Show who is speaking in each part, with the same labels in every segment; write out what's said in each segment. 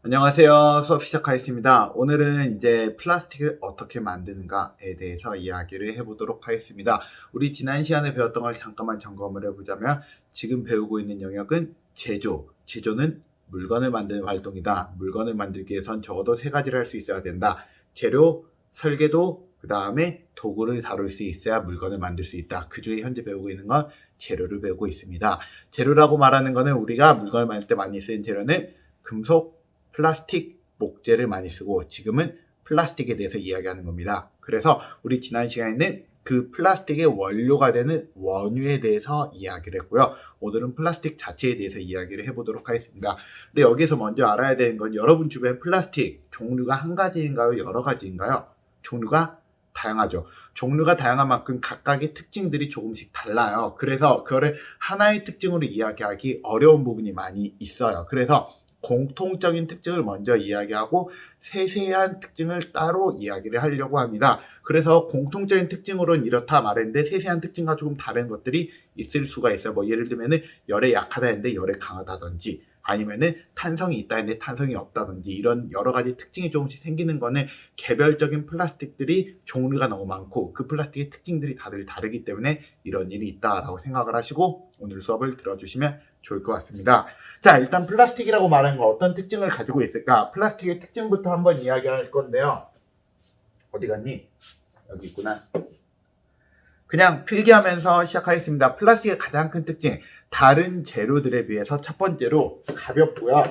Speaker 1: 안녕하세요. 수업 시작하겠습니다. 오늘은 이제 플라스틱을 어떻게 만드는가에 대해서 이야기를 해보도록 하겠습니다. 우리 지난 시간에 배웠던 걸 잠깐만 점검을 해보자면 지금 배우고 있는 영역은 제조. 제조는 물건을 만드는 활동이다. 물건을 만들기 위해선 적어도 세 가지를 할 수 있어야 된다. 재료, 설계도, 그 다음에 도구를 다룰 수 있어야 물건을 만들 수 있다. 그 중에 현재 배우고 있는 건 재료를 배우고 있습니다. 재료라고 말하는 거는 우리가 물건을 만들 때 많이 쓰는 재료는 금속, 플라스틱, 목재를 많이 쓰고 지금은 플라스틱에 대해서 이야기하는 겁니다. 그래서 우리 지난 시간에는 그 플라스틱의 원료가 되는 원유에 대해서 이야기를 했고요. 오늘은 플라스틱 자체에 대해서 이야기를 해보도록 하겠습니다. 근데 여기서 먼저 알아야 되는 건 여러분 주변 플라스틱 종류가 한 가지인가요? 여러 가지인가요? 종류가 다양하죠. 종류가 다양한 만큼 각각의 특징들이 조금씩 달라요. 그래서 그거를 하나의 특징으로 이야기하기 어려운 부분이 많이 있어요. 그래서 공통적인 특징을 먼저 이야기하고 세세한 특징을 따로 이야기를 하려고 합니다. 그래서 공통적인 특징으로는 이렇다 말했는데 세세한 특징과 조금 다른 것들이 있을 수가 있어요. 뭐 예를 들면은 열에 약하다 했는데 열에 강하다든지 아니면은 탄성이 있다 했는데 탄성이 없다든지 이런 여러 가지 특징이 조금씩 생기는 거는 개별적인 플라스틱들이 종류가 너무 많고 그 플라스틱의 특징들이 다들 다르기 때문에 이런 일이 있다라고 생각을 하시고 오늘 수업을 들어주시면 좋을 것 같습니다. 자, 일단 플라스틱이라고 말하는 건 어떤 특징을 가지고 있을까? 플라스틱의 특징부터 한번 이야기할 건데요. 어디 갔니? 여기 있구나. 그냥 필기하면서 시작하겠습니다. 플라스틱의 가장 큰 특징, 다른 재료들에 비해서 첫 번째로 가볍고요.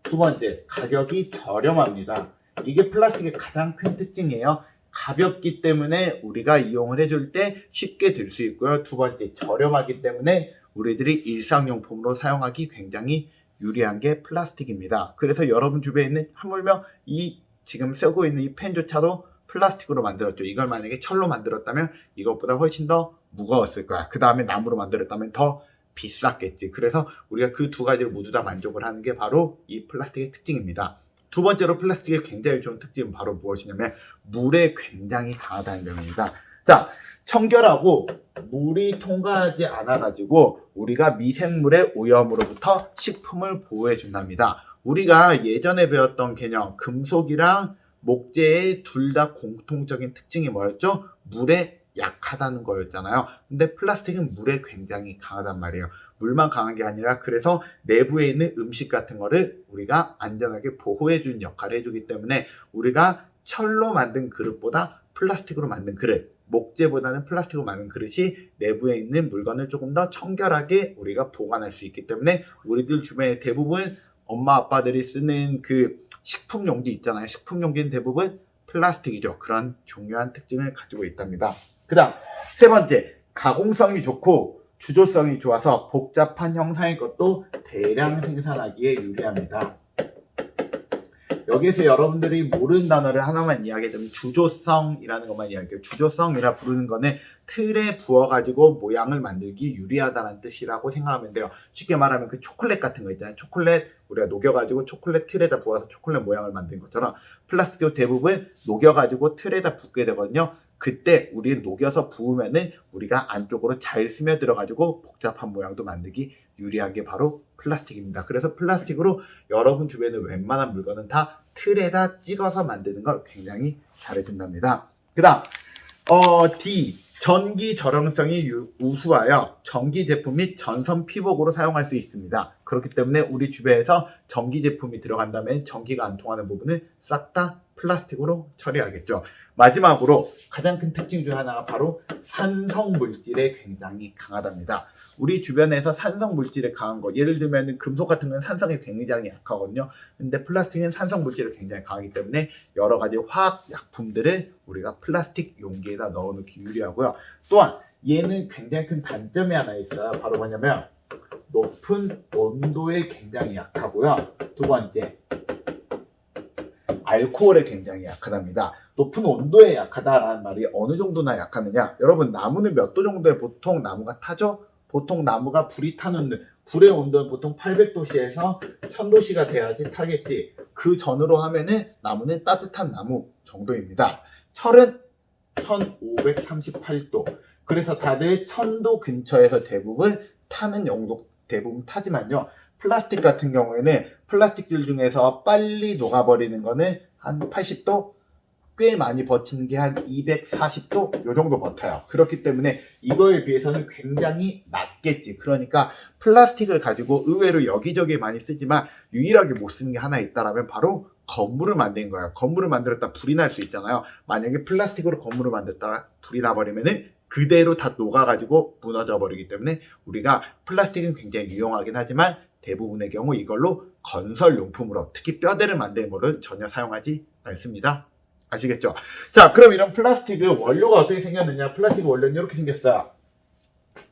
Speaker 1: 두 번째, 가격이 저렴합니다. 이게 플라스틱의 가장 큰 특징이에요. 가볍기 때문에 우리가 이용을 해줄 때 쉽게 들 수 있고요. 두 번째, 저렴하기 때문에 우리들이 일상용품으로 사용하기 굉장히 유리한 게 플라스틱입니다. 그래서 여러분 주변에 있는 하물며 이 지금 쓰고 있는 이 펜조차도 플라스틱으로 만들었죠. 이걸 만약에 철로 만들었다면 이것보다 훨씬 더 무거웠을 거야. 그 다음에 나무로 만들었다면 더 비쌌겠지. 그래서 우리가 그 두 가지를 모두 다 만족을 하는 게 바로 이 플라스틱의 특징입니다. 두 번째로 플라스틱의 굉장히 좋은 특징은 바로 무엇이냐면 물에 굉장히 강하다는 점입니다. 자, 청결하고 물이 통과하지 않아가지고 우리가 미생물의 오염으로부터 식품을 보호해 준답니다. 우리가 예전에 배웠던 개념 금속이랑 목재의 둘 다 공통적인 특징이 뭐였죠? 물에 약하다는 거였잖아요. 근데 플라스틱은 물에 굉장히 강하단 말이에요. 물만 강한 게 아니라 그래서 내부에 있는 음식 같은 거를 우리가 안전하게 보호해 주는 역할을 해주기 때문에 우리가 철로 만든 그릇보다 플라스틱으로 만든 그릇, 목재보다는 플라스틱으로 만든 그릇이 내부에 있는 물건을 조금 더 청결하게 우리가 보관할 수 있기 때문에 우리들 주변에 대부분 엄마 아빠들이 쓰는 그 식품 용기 있잖아요. 식품 용기는 대부분 플라스틱이죠. 그런 중요한 특징을 가지고 있답니다. 그 다음 세 번째, 가공성이 좋고 주조성이 좋아서 복잡한 형상의 것도 대량 생산하기에 유리합니다. 여기에서 여러분들이 모르는 단어를 하나만 이야기하자면 주조성이라는 것만 이야기해요. 주조성이라 부르는 거는 틀에 부어가지고 모양을 만들기 유리하다는 뜻이라고 생각하면 돼요. 쉽게 말하면 그 초콜릿 같은 거 있잖아요. 초콜릿 우리가 녹여가지고 초콜릿 틀에다 부어서 초콜릿 모양을 만드는 것처럼 플라스틱도 대부분 녹여가지고 틀에다 붓게 되거든요. 그때 우리는 녹여서 부으면은 우리가 안쪽으로 잘 스며들어가지고 복잡한 모양도 만들기 유리한 게 바로 플라스틱입니다. 그래서 플라스틱으로 여러분 주변에 웬만한 물건은 다 틀에다 찍어서 만드는 걸 굉장히 잘해준답니다. 그 다음 D. 전기 저렴성이 우수하여 전기 제품 및 전선 피복으로 사용할 수 있습니다. 그렇기 때문에 우리 주변에서 전기 제품이 들어간다면 전기가 안 통하는 부분은 싹 다 플라스틱으로 처리하겠죠. 마지막으로 가장 큰 특징 중 하나가 바로 산성 물질에 굉장히 강하답니다. 우리 주변에서 산성 물질에 강한 거, 예를 들면 금속 같은 건 산성이 굉장히 약하거든요. 근데 플라스틱은 산성 물질이 굉장히 강하기 때문에 여러 가지 화학 약품들을 우리가 플라스틱 용기에다 넣어놓기 유리하고요. 또한 얘는 굉장히 큰 단점이 하나 있어요. 바로 뭐냐면 높은 온도에 굉장히 약하고요. 두 번째, 알코올에 굉장히 약하답니다. 높은 온도에 약하다라는 말이 어느 정도나 약하느냐? 여러분, 나무는 몇 도 정도에 보통 나무가 타죠? 보통 나무가 불이 타는 불의 온도는 보통 800도씨에서 1000도씨가 돼야지 타겠지. 그 전으로 하면은 나무는 따뜻한 나무 정도입니다. 철은 1538도. 그래서 다들 1000도 근처에서 대부분 타는 용도 대부분 타지만요. 플라스틱 같은 경우에는 플라스틱들 중에서 빨리 녹아버리는 거는 한 80도, 꽤 많이 버티는 게 한 240도 요 정도 버텨요. 그렇기 때문에 이거에 비해서는 굉장히 낮겠지. 그러니까 플라스틱을 가지고 의외로 여기저기 많이 쓰지만 유일하게 못 쓰는 게 하나 있다라면 바로 건물을 만든 거예요. 건물을 만들었다 불이 날 수 있잖아요. 만약에 플라스틱으로 건물을 만들었다 불이 나버리면은 그대로 다 녹아가지고 무너져 버리기 때문에 우리가 플라스틱은 굉장히 유용하긴 하지만 대부분의 경우 이걸로 건설용품으로 특히 뼈대를 만드는 거는 전혀 사용하지 않습니다. 아시겠죠? 자, 그럼 이런 플라스틱의 원료가 어떻게 생겼느냐? 플라스틱 원료는 이렇게 생겼어요.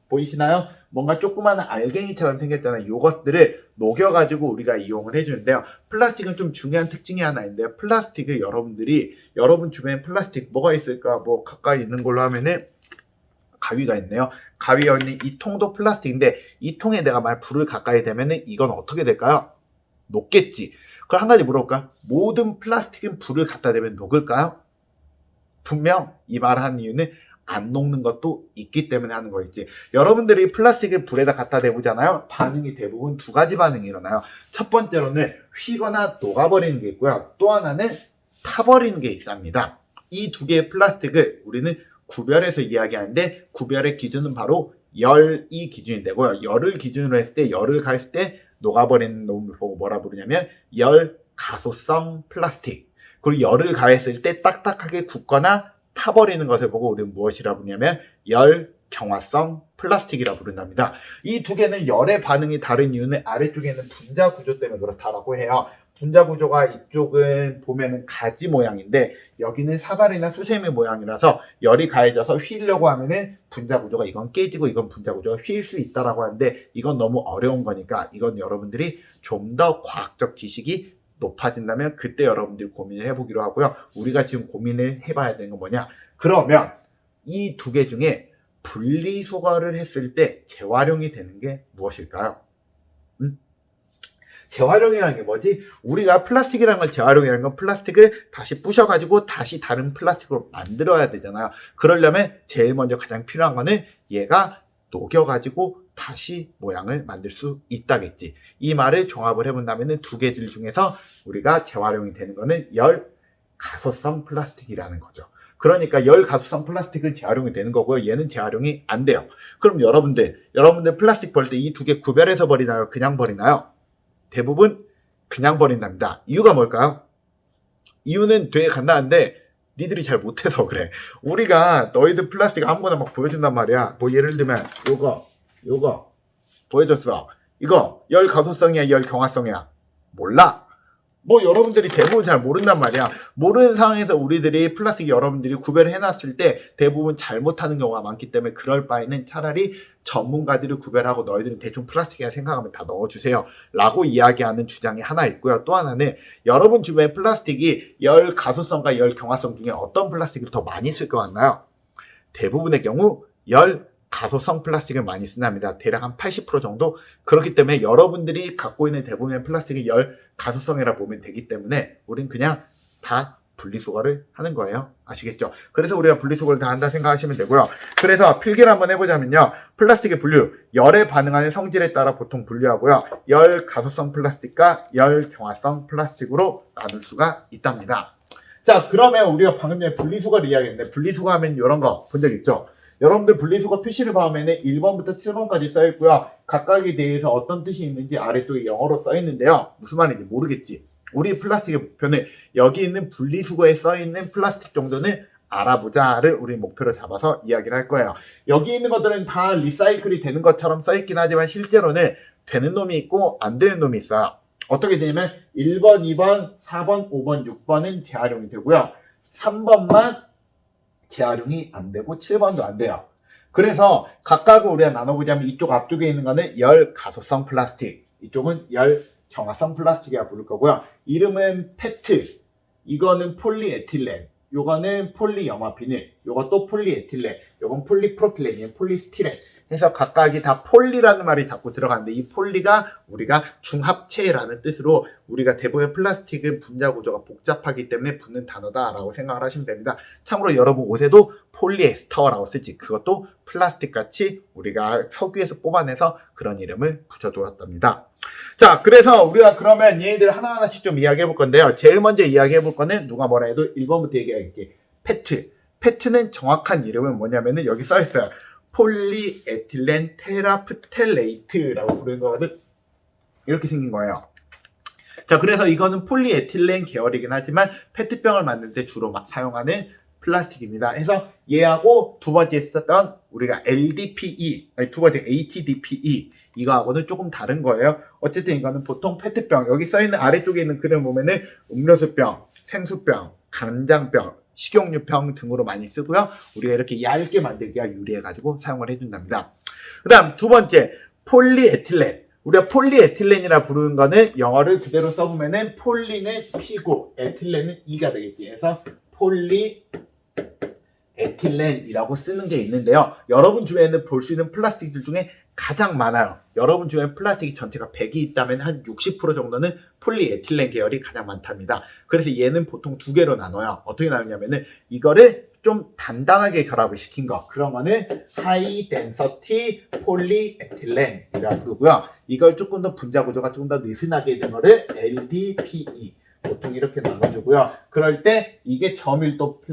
Speaker 1: 보이시나요? 뭔가 조그마한 알갱이처럼 생겼잖아요. 이것들을 녹여가지고 우리가 이용을 해주는데요. 플라스틱은 좀 중요한 특징이 하나 있는데요. 플라스틱을 여러분 주변에 플라스틱 뭐가 있을까? 뭐 가까이 있는 걸로 하면은 가위가 있네요. 가위가 있는 이 통도 플라스틱인데 이 통에 내가 만약 불을 가까이 대면은 이건 어떻게 될까요? 녹겠지. 그럼 한 가지 물어볼까요? 모든 플라스틱은 불을 갖다 대면 녹을까요? 분명 이 말을 하는 이유는 안 녹는 것도 있기 때문에 하는 거겠지. 여러분들이 플라스틱을 불에다 갖다 대보잖아요. 반응이 대부분 두 가지 반응이 일어나요. 첫 번째로는 휘거나 녹아버리는 게 있고요. 또 하나는 타버리는 게 있습니다. 이 두 개의 플라스틱을 우리는 구별해서 이야기하는데 구별의 기준은 바로 열이 기준이 되고요. 열을 기준으로 했을 때 열을 가했을 때 녹아버리는 놈을 보고 뭐라 부르냐면 열 가소성 플라스틱. 그리고 열을 가했을 때 딱딱하게 굳거나 타버리는 것을 보고 우리는 무엇이라 부르냐면 열 경화성 플라스틱이라 부른답니다. 이 두 개는 열의 반응이 다른 이유는 아래쪽에 있는 분자 구조 때문에 그렇다라고 해요. 분자 구조가 이쪽은 보면은 가지 모양인데 여기는 사다리나 수세미 모양이라서 열이 가해져서 휘려고 하면은 분자 구조가 이건 깨지고 이건 분자 구조가 휘일 수 있다라고 하는데 이건 너무 어려운 거니까 이건 여러분들이 좀 더 과학적 지식이 높아진다면 그때 여러분들이 고민을 해보기로 하고요. 우리가 지금 고민을 해봐야 되는 건 뭐냐? 그러면 이 두 개 중에 분리수거를 했을 때 재활용이 되는 게 무엇일까요? 재활용이라는 게 뭐지? 우리가 플라스틱이라는 걸 재활용이라는 건 플라스틱을 다시 부셔가지고 다시 다른 플라스틱으로 만들어야 되잖아요. 그러려면 제일 먼저 가장 필요한 거는 얘가 녹여가지고 다시 모양을 만들 수 있다겠지. 이 말을 종합을 해본다면 두 개들 중에서 우리가 재활용이 되는 거는 열 가소성 플라스틱이라는 거죠. 그러니까 열 가소성 플라스틱은 재활용이 되는 거고요. 얘는 재활용이 안 돼요. 그럼 여러분들 플라스틱 버릴 때 이 두 개 구별해서 버리나요? 그냥 버리나요? 대부분 그냥 버린답니다. 이유가 뭘까요? 이유는 되게 간단한데 니들이 잘 못해서 그래. 우리가 너희들 플라스틱 아무거나 막 보여준단 말이야. 뭐 예를 들면 요거 보여줬어. 이거 열 가소성이야 열 경화성이야? 몰라. 뭐 여러분들이 대부분 잘 모른단 말이야. 모르는 상황에서 우리들이 플라스틱 여러분들이 구별을 해놨을 때 대부분 잘못하는 경우가 많기 때문에 그럴 바에는 차라리 전문가들을 구별하고 너희들은 대충 플라스틱이라 생각하면 다 넣어주세요 라고 이야기하는 주장이 하나 있고요. 또 하나는 여러분 주변에 플라스틱이 열 가소성과 열 경화성 중에 어떤 플라스틱을 더 많이 쓸 것 같나요? 대부분의 경우 열 가소성 플라스틱을 많이 쓴답니다. 대략 한 80% 정도. 그렇기 때문에 여러분들이 갖고 있는 대부분의 플라스틱이 열 가소성이라 보면 되기 때문에 우린 그냥 다 분리수거를 하는 거예요. 아시겠죠? 그래서 우리가 분리수거를 다 한다 생각하시면 되고요. 그래서 필기를 한번 해보자면요. 플라스틱의 분류, 열에 반응하는 성질에 따라 보통 분류하고요. 열 가소성 플라스틱과 열 경화성 플라스틱으로 나눌 수가 있답니다. 자, 그러면 우리가 방금 전에 분리수거를 이야기했는데 분리수거 하면 이런 거 본 적 있죠? 여러분들 분리수거 표시를 보면 1번부터 7번까지 써있고요. 각각에 대해서 어떤 뜻이 있는지 아래쪽에 영어로 써있는데요. 무슨 말인지 모르겠지. 우리 플라스틱의 목표는 여기 있는 분리수거에 써있는 플라스틱 정도는 알아보자를 우리 목표로 잡아서 이야기를 할 거예요. 여기 있는 것들은 다 리사이클이 되는 것처럼 써있긴 하지만 실제로는 되는 놈이 있고 안 되는 놈이 있어요. 어떻게 되냐면 1번, 2번, 4번, 5번, 6번은 재활용이 되고요. 3번만 재활용이 안 되고 7번도 안 돼요. 그래서 각각을 우리가 나눠보자면 이쪽 앞쪽에 있는 거는 열 가소성 플라스틱, 이쪽은 열 경화성 플라스틱이라 부를 거고요. 이름은 페트, 이거는 폴리에틸렌, 요거는 폴리염화비닐, 요것도 폴리에틸렌, 요건 폴리프로필렌이에요. 폴리스티렌 해서 각각이 다 폴리라는 말이 자꾸 들어가는데 이 폴리가 우리가 중합체라는 뜻으로 우리가 대부분의 플라스틱은 분자 구조가 복잡하기 때문에 붙는 단어다라고 생각을 하시면 됩니다. 참고로 여러분 옷에도 폴리에스터라고 쓰지 그것도 플라스틱 같이 우리가 석유에서 뽑아내서 그런 이름을 붙여두었답니다. 자, 그래서 우리가 그러면 얘네들 하나하나씩 좀 이야기해 볼 건데요. 제일 먼저 이야기해 볼 거는 누가 뭐라 해도 1번부터 얘기할게. 페트. 페트는 정확한 이름은 뭐냐면은 여기 써 있어요. 폴리에틸렌 테라프텔레이트라고 부르는 거거든. 이렇게 생긴 거예요. 자, 그래서 이거는 폴리에틸렌 계열이긴 하지만 페트병을 만들 때 주로 사용하는 플라스틱입니다. 그래서 얘하고 두 번째 썼던 우리가 LDPE, 아니 두 번째 ATDPE 이거하고는 조금 다른 거예요. 어쨌든 이거는 보통 페트병, 여기 써있는 아래쪽에 있는 그림 보면은 음료수병, 생수병, 간장병, 식용유병 등으로 많이 쓰고요. 우리가 이렇게 얇게 만들기가 유리해가지고 사용을 해준답니다. 그 다음 두 번째, 폴리에틸렌. 우리가 폴리에틸렌이라 부르는 거는 영어를 그대로 써보면은 폴리는 P고 에틸렌은 E가 되겠지. 그래서 폴리에틸렌이라고 쓰는 게 있는데요. 여러분 주변에는 볼 수 있는 플라스틱들 중에 가장 많아요. 여러분 주변에 플라스틱 전체가 100이 있다면 한 60% 정도는 폴리에틸렌 계열이 가장 많답니다. 그래서 얘는 보통 두 개로 나눠요. 어떻게 나누냐면은 이거를 좀 단단하게 결합을 시킨 거. 그런 거는 하이 덴서티 폴리에틸렌이라고 부르고요. 이걸 조금 더 분자 구조가 조금 더 느슨하게 된 거를 LDPE. 보통 이렇게 나눠주고요. 그럴 때 이게 저밀도,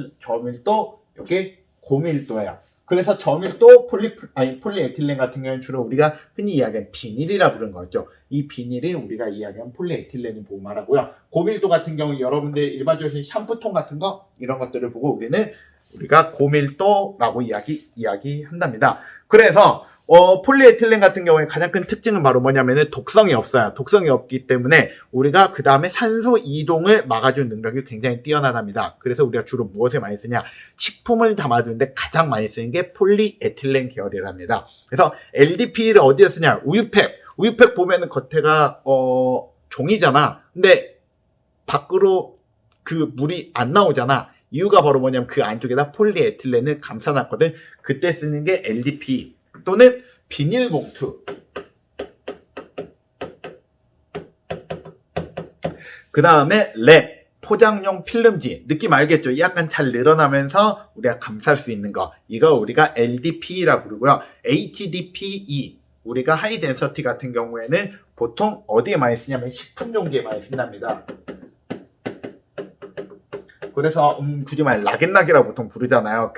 Speaker 1: 이게 고밀도예요. 그래서 저밀도 폴리에틸렌 같은 경우는 주로 우리가 흔히 이야기하는 비닐이라 부르는 거죠. 이 비닐이 우리가 이야기하는 폴리에틸렌을 보고 말하고요. 고밀도 같은 경우 여러분들 일반적으로 샴푸통 같은 거 이런 것들을 보고 우리가 고밀도라고 이야기한답니다. 그래서 폴리에틸렌 같은 경우에 가장 큰 특징은 바로 뭐냐면은 독성이 없어요. 독성이 없기 때문에 우리가 그 다음에 산소 이동을 막아주는 능력이 굉장히 뛰어나답니다. 그래서 우리가 주로 무엇에 많이 쓰냐? 식품을 담아주는데 가장 많이 쓰는 게 폴리에틸렌 계열이랍니다. 그래서 LDP를 어디에 쓰냐? 우유팩 보면은 겉에가 종이잖아. 근데 밖으로 그 물이 안 나오잖아. 이유가 바로 뭐냐면 그 안쪽에다 폴리에틸렌을 감싸놨거든. 그때 쓰는 게 LDP 또는 비닐봉투. 그 다음에 랩, 포장용 필름지. 느낌 알겠죠? 약간 잘 늘어나면서 우리가 감쌀 수 있는 거. 이걸 우리가 LDP라고 부르고요. HDPE. 우리가 하이 덴서티 같은 경우에는 보통 어디에 많이 쓰냐면 식품 용기에 많이 쓴답니다. 그래서 굳이 말 락앤락이라고 보통 부르잖아요.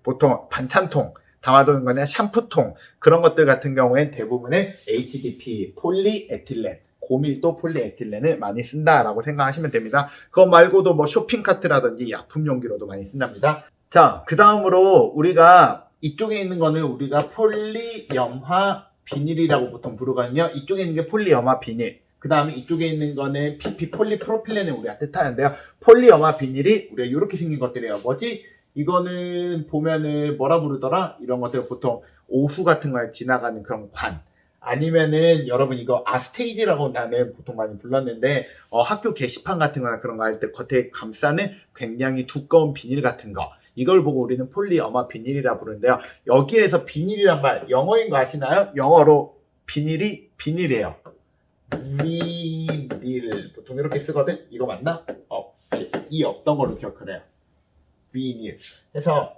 Speaker 1: 보통 반찬통 담아두는 거냐 샴푸통 그런 것들 같은 경우엔 대부분의 HDP 폴리에틸렌 고밀도 폴리에틸렌을 많이 쓴다라고 생각하시면 됩니다. 그거 말고도 뭐 쇼핑카트라든지 약품 용기로도 많이 쓴답니다. 자, 그 다음으로 우리가 이쪽에 있는 거는 우리가 폴리염화 비닐이라고 보통 부르거든요. 이쪽에 있는 게 폴리염화 비닐. 그 다음에 이쪽에 있는 거는 PP 폴리프로필렌을 우리가 뜻하는데요. 폴리염화 비닐이 우리가 이렇게 생긴 것들이에요. 뭐지? 이거는 보면은 뭐라 부르더라? 이런 것들 보통 오수 같은 거에 지나가는 그런 관. 아니면은 여러분 이거 아스테이지라고 나는 보통 많이 불렀는데 학교 게시판 같은 거나 그런 거 할 때 겉에 감싸는 굉장히 두꺼운 비닐 같은 거. 이걸 보고 우리는 폴리염화 비닐이라 부르는데요. 여기에서 비닐이란 말 영어인 거 아시나요? 영어로 비닐이 비닐이에요. 비닐 보통 이렇게 쓰거든? 이거 맞나? 이 없던 걸로 기억을 해요. 비닐. 그래서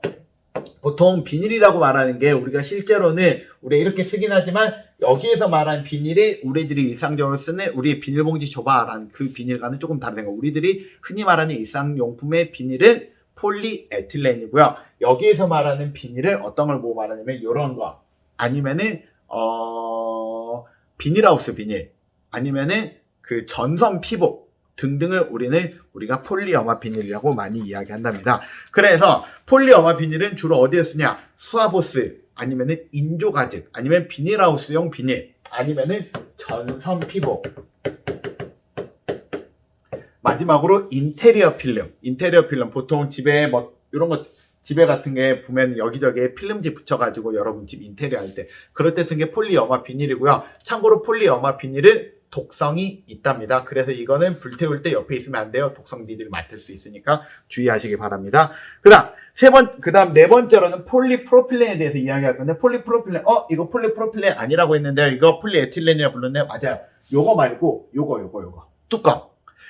Speaker 1: 보통 비닐이라고 말하는 게 우리가 실제로는 우리가 이렇게 쓰긴 하지만 여기에서 말하는 비닐이 우리들이 일상적으로 쓰는 우리 비닐봉지 줘봐라는 그 비닐과는 조금 다른 거. 우리들이 흔히 말하는 일상용품의 비닐은 폴리에틸렌이고요. 여기에서 말하는 비닐을 어떤 걸 보고 말하냐면 이런 거 아니면은 비닐하우스 비닐 아니면은 그 전선 피복 등등을 우리가 폴리염화 비닐이라고 많이 이야기한답니다. 그래서 폴리염화 비닐은 주로 어디에 쓰냐? 수화보스 아니면은 인조가죽 아니면 비닐하우스용 비닐 아니면은 전선 피복. 마지막으로 인테리어 필름 보통 집에 뭐 이런 거 집에 같은 게 보면 여기저기에 필름지 붙여가지고 여러분 집 인테리어 할 때 그럴 때 쓴 게 폴리염화 비닐이고요. 참고로 폴리염화 비닐은 독성이 있답니다. 그래서 이거는 불태울 때 옆에 있으면 안 돼요. 독성 니들이 맡을 수 있으니까 주의하시기 바랍니다. 그다음 네 번째로는 폴리프로필렌에 대해서 이야기할 건데 폴리프로필렌 이거 폴리프로필렌 아니라고 했는데요. 이거 폴리에틸렌이라고 불렀네요. 맞아요. 요거 말고 요거 뚜껑.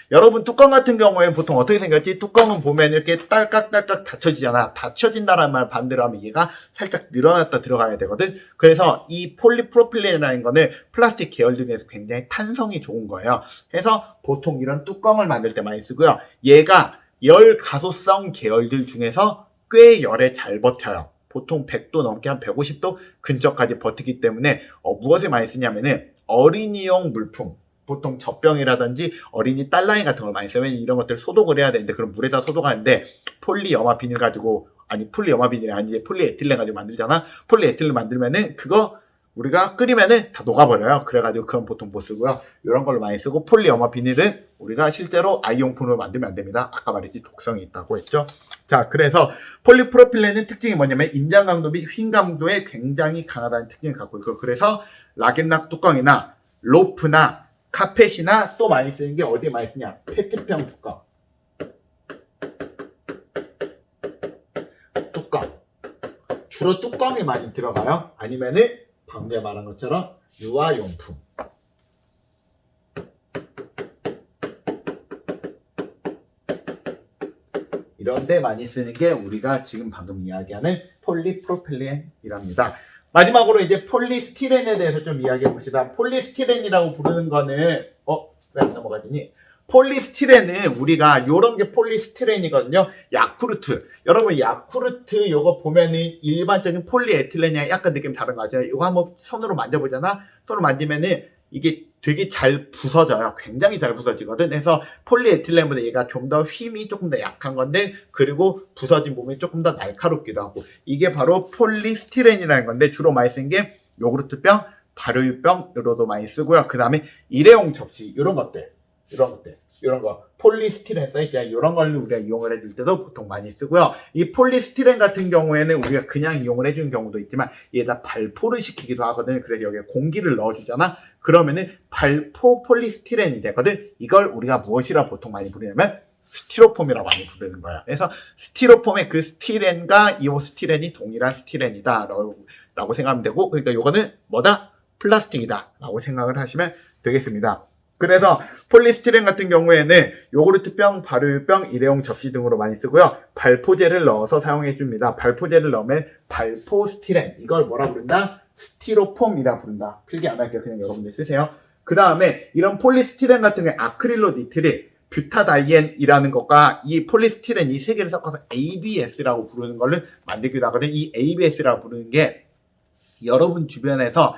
Speaker 1: 여러분 뚜껑 같은 경우에 보통 어떻게 생겼지? 뚜껑은 보면 이렇게 딸깍딸깍 닫혀지잖아. 닫혀진다는 말 반대로 하면 얘가 살짝 늘어났다 들어가야 되거든. 그래서 이 폴리프로필렌이라는 거는 플라스틱 계열 중에서 굉장히 탄성이 좋은 거예요. 그래서 보통 이런 뚜껑을 만들 때 많이 쓰고요. 얘가 열 가소성 계열들 중에서 꽤 열에 잘 버텨요. 보통 100도 넘게 한 150도 근처까지 버티기 때문에 무엇에 많이 쓰냐면은 어린이용 물품, 보통 젖병이라든지 어린이 딸랑이 같은 걸 많이 쓰면 이런 것들 소독을 해야 되는데 그럼 물에다 소독하는데 폴리염화 비닐 가지고 폴리염화 비닐이 아니지 폴리에틸렌 가지고 만들잖아. 폴리에틸렌 만들면은 그거 우리가 끓이면은 다 녹아버려요. 그래가지고 그건 보통 못 쓰고요. 이런 걸로 많이 쓰고 폴리염화 비닐은 우리가 실제로 아이용품으로 만들면 안 됩니다. 아까 말했지 독성이 있다고 했죠. 자, 그래서 폴리프로필렌은 특징이 뭐냐면 임장 강도 및 휭 강도에 굉장히 강하다는 특징을 갖고 있고 그래서 락앤락 뚜껑이나 로프나 카펫이나 또 많이 쓰는 게 어디에 많이 쓰냐? 페트병 뚜껑. 뚜껑. 주로 뚜껑이 많이 들어가요. 아니면은 방금 말한 것처럼 유아용품. 이런 데 많이 쓰는 게 우리가 지금 방금 이야기하는 폴리프로필렌이랍니다. 마지막으로 이제 폴리스티렌에 대해서 좀 이야기해 봅시다. 폴리스티렌이라고 부르는 거는 왜 안 넘어가지니? 폴리스티렌은 우리가 요런 게 폴리스티렌이거든요. 야쿠르트. 여러분 야쿠르트 요거 보면은 일반적인 폴리에틸렌이랑 약간 느낌 다른 거 아시죠? 이거 한번 손으로 만져보잖아. 손으로 만지면은 이게 되게 잘 부서져요. 굉장히 잘 부서지거든. 그래서 폴리에틸렌보다 얘가 좀 더 힘이 조금 더 약한 건데 그리고 부서진 몸이 조금 더 날카롭기도 하고 이게 바로 폴리스티렌이라는 건데 주로 많이 쓰는 게 요구르트병, 발효유병으로도 많이 쓰고요. 그 다음에 일회용 접시 이런 것들 이런 거 폴리스티렌 써있잖아. 이런 걸 우리가 이용을 해줄 때도 보통 많이 쓰고요. 이 폴리스티렌 같은 경우에는 우리가 그냥 이용을 해주는 경우도 있지만 얘다 발포를 시키기도 하거든. 그래서 여기에 공기를 넣어주잖아. 그러면은 발포 폴리스티렌이 되거든. 이걸 우리가 무엇이라 보통 많이 부르냐면 스티로폼이라고 많이 부르는 거야. 그래서 스티로폼의 그 스티렌과 이오스티렌이 동일한 스티렌이다 라고 생각하면 되고 그러니까 요거는 뭐다? 플라스틱이다 라고 생각을 하시면 되겠습니다. 그래서 폴리스티렌 같은 경우에는 요구르트병, 발효유병, 일회용 접시 등으로 많이 쓰고요. 발포제를 넣어서 사용해 줍니다. 발포제를 넣으면 발포스티렌, 이걸 뭐라 부른다? 스티로폼이라 부른다. 필기 안 할게요. 그냥 여러분들 쓰세요. 그 다음에 이런 폴리스티렌 같은 경우에 아크릴로 니트릴, 뷰타다이엔이라는 것과 이 폴리스티렌 이 세 개를 섞어서 ABS라고 부르는 거를 만들기도 하거든요. 이 ABS라고 부르는 게 여러분 주변에서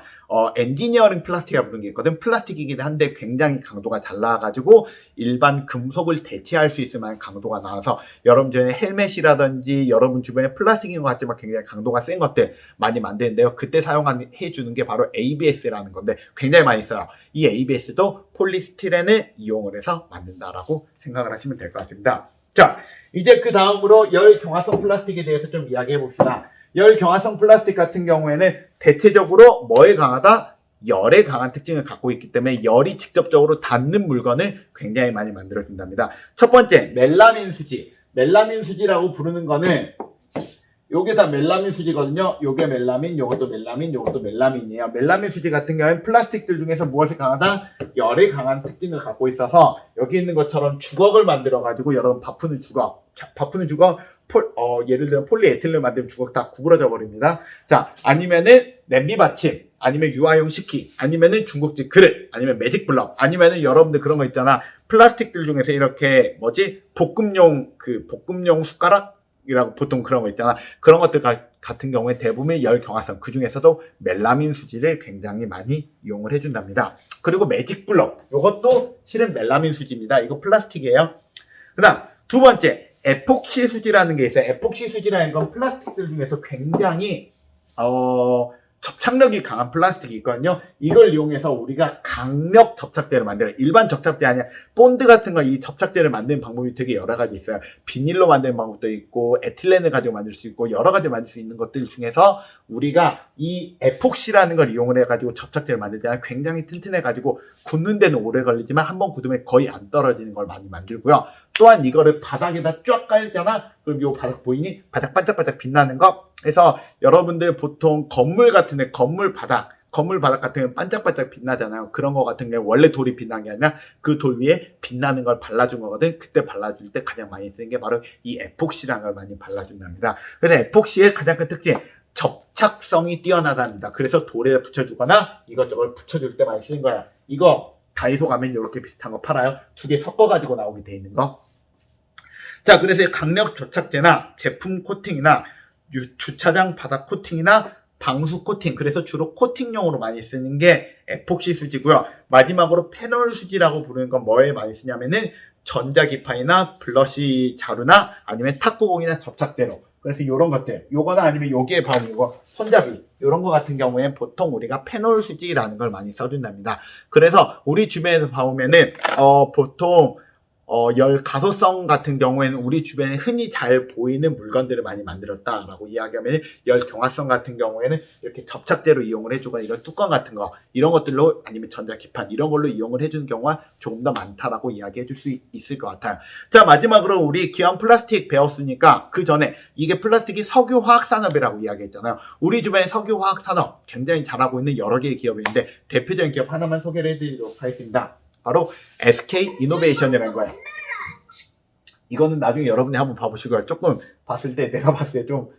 Speaker 1: 엔지니어링 플라스틱이라고 부르는 게 있거든. 플라스틱이긴 한데 굉장히 강도가 잘 나와가지고 일반 금속을 대체할 수 있을 만한 강도가 나와서 여러분 주변에 헬멧이라든지 여러분 주변에 플라스틱인 것 같지만 굉장히 강도가 센 것들 많이 만드는데요. 그때 사용해주는 게 바로 ABS라는 건데 굉장히 많이 써요. 이 ABS도 폴리스티렌을 이용을 해서 만든다라고 생각을 하시면 될 것 같습니다. 자, 이제 그 다음으로 열 경화성 플라스틱에 대해서 좀 이야기해 봅시다. 열 경화성 플라스틱 같은 경우에는 대체적으로 뭐에 강하다? 열에 강한 특징을 갖고 있기 때문에 열이 직접적으로 닿는 물건을 굉장히 많이 만들어준답니다. 첫 번째, 멜라민 수지. 멜라민 수지라고 부르는 거는 요게 다 멜라민 수지거든요. 요게 멜라민, 요것도 멜라민, 요것도 멜라민이에요. 멜라민 수지 같은 경우에는 플라스틱들 중에서 무엇에 강하다? 열에 강한 특징을 갖고 있어서 여기 있는 것처럼 주걱을 만들어가지고 여러분 바푸는 주걱. 바푸는 주걱 예를 들어 폴리에틸렌 만들면 주걱 다 구부러져 버립니다. 자, 아니면은 냄비 받침, 아니면 유아용 식기, 아니면은 중국집 그릇, 아니면 매직 블럭, 아니면은 여러분들 그런 거 있잖아. 플라스틱들 중에서 이렇게 볶음용 숟가락이라고 보통 그런 거 있잖아. 그런 것들 같은 경우에 대부분 열 경화성, 그 중에서도 멜라민 수지를 굉장히 많이 이용을 해준답니다. 그리고 매직 블럭, 이것도 실은 멜라민 수지입니다. 이거 플라스틱이에요. 그다음 두 번째. 에폭시 수지라는 게 있어요. 에폭시 수지라는 건 플라스틱들 중에서 굉장히 접착력이 강한 플라스틱이 있거든요. 이걸 이용해서 우리가 강력 접착제를 만들어요. 일반 접착제 아니야. 본드 같은 거 이 접착제를 만드는 방법이 되게 여러 가지 있어요. 비닐로 만드는 방법도 있고 에틸렌을 가지고 만들 수 있고 여러 가지 만들 수 있는 것들 중에서 우리가 이 에폭시라는 걸 이용을 해가지고 접착제를 만들 때는 굉장히 튼튼해가지고 굳는 데는 오래 걸리지만 한번 굳으면 거의 안 떨어지는 걸 많이 만들고요. 또한 이거를 바닥에다 쫙 깔잖아. 그럼 이 바닥 보이니? 바닥 반짝반짝 빛나는 거. 그래서 여러분들 보통 건물 같은데 건물 바닥 건물 바닥 같은 경우는 반짝반짝 빛나잖아요. 그런 거 같은 경우는 원래 돌이 빛난 게 아니라 그 돌 위에 빛나는 걸 발라준 거거든. 그때 발라줄 때 가장 많이 쓰는 게 바로 이 에폭시라는 걸 많이 발라준답니다. 그래서 에폭시의 가장 큰 특징, 접착성이 뛰어나답니다. 그래서 돌에 붙여주거나 이것저것 붙여줄 때 많이 쓰는 거야. 이거 다이소 가면 이렇게 비슷한 거 팔아요. 두 개 섞어가지고 나오게 돼 있는 거. 자, 그래서 강력 접착제나 제품 코팅이나 주차장 바닥 코팅이나 방수 코팅, 그래서 주로 코팅용으로 많이 쓰는 게 에폭시 수지고요. 마지막으로 페놀 수지라고 부르는 건 뭐에 많이 쓰냐면은 전자기판이나 블러시 자루나 아니면 탁구공이나 접착제로. 그래서 이런 것들, 요거나 아니면 여기에 바로 이거 손잡이, 이런 거 같은 경우에는 보통 우리가 페놀 수지라는 걸 많이 써준답니다. 그래서 우리 주변에서 봐오면은 보통 열 가소성 같은 경우에는 우리 주변에 흔히 잘 보이는 물건들을 많이 만들었다라고 이야기하면, 열 경화성 같은 경우에는 이렇게 접착제로 이용을 해주거나 이런 뚜껑 같은 거, 이런 것들로, 아니면 전자기판 이런 걸로 이용을 해주는 경우가 조금 더 많다라고 이야기해 줄 수 있을 것 같아요. 자, 마지막으로 우리 기왕 플라스틱 배웠으니까 그 전에 이게 플라스틱이 석유화학산업이라고 이야기했잖아요. 우리 주변에 석유화학산업 굉장히 잘하고 있는 여러 개의 기업이 있는데 대표적인 기업 하나만 소개를 해드리도록 하겠습니다. 바로 SK 이노베이션이라는 거예요. 이거는 나중에 여러분이 한번 봐보시고요. 조금 봤을 때, 내가 봤을 때 좀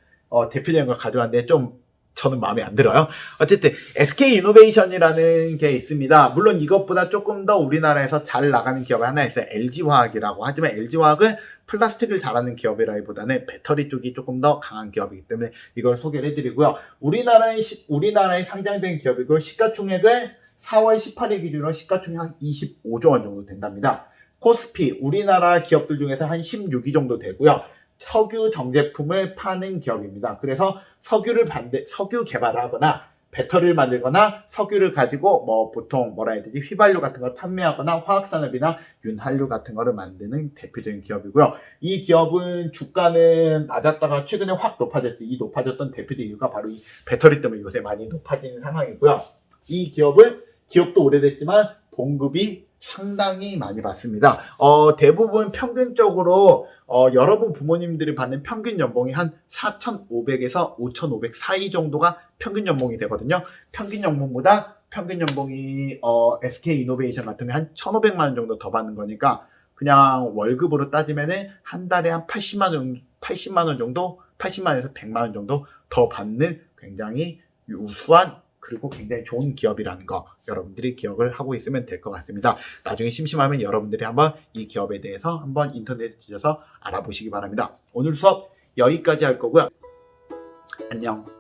Speaker 1: 대표적인 걸 가져왔는데 좀 저는 마음에 안 들어요. 어쨌든 SK 이노베이션이라는 게 있습니다. 물론 이것보다 조금 더 우리나라에서 잘 나가는 기업이 하나 있어요. LG화학이라고. 하지만 LG화학은 플라스틱을 잘하는 기업이라기보다는 배터리 쪽이 조금 더 강한 기업이기 때문에 이걸 소개를 해드리고요. 우리나라에 상장된 기업이고, 시가총액을 4월 18일 기준으로 시가총액 한 25조 원 정도 된답니다. 코스피, 우리나라 기업들 중에서 한 16위 정도 되고요. 석유 정제품을 파는 기업입니다. 그래서 석유 개발을 하거나 배터리를 만들거나 석유를 가지고 보통 뭐라 해야 되지, 휘발유 같은 걸 판매하거나 화학산업이나 윤활유 같은 거를 만드는 대표적인 기업이고요. 이 기업은 주가는 낮았다가 최근에 확 높아졌죠. 이 높아졌던 대표적인 이유가 바로 이 배터리 때문에 요새 많이 높아지는 상황이고요. 이 기업도 오래됐지만 봉급이 상당히 많이 받습니다. 대부분 평균적으로 여러분 부모님들이 받는 평균 연봉이 한 4,500에서 5,500 사이 정도가 평균 연봉이 되거든요. 평균 연봉이 SK 이노베이션 같은 게 한 1,500만 원 정도 더 받는 거니까 그냥 월급으로 따지면은 한 달에 한 80만 원 정도, 80만에서 100만 원 정도 더 받는 굉장히 우수한, 그리고 굉장히 좋은 기업이라는 거 여러분들이 기억을 하고 있으면 될 것 같습니다. 나중에 심심하면 여러분들이 한번 이 기업에 대해서 한번 인터넷에 뒤져서 알아보시기 바랍니다. 오늘 수업 여기까지 할 거고요. 안녕.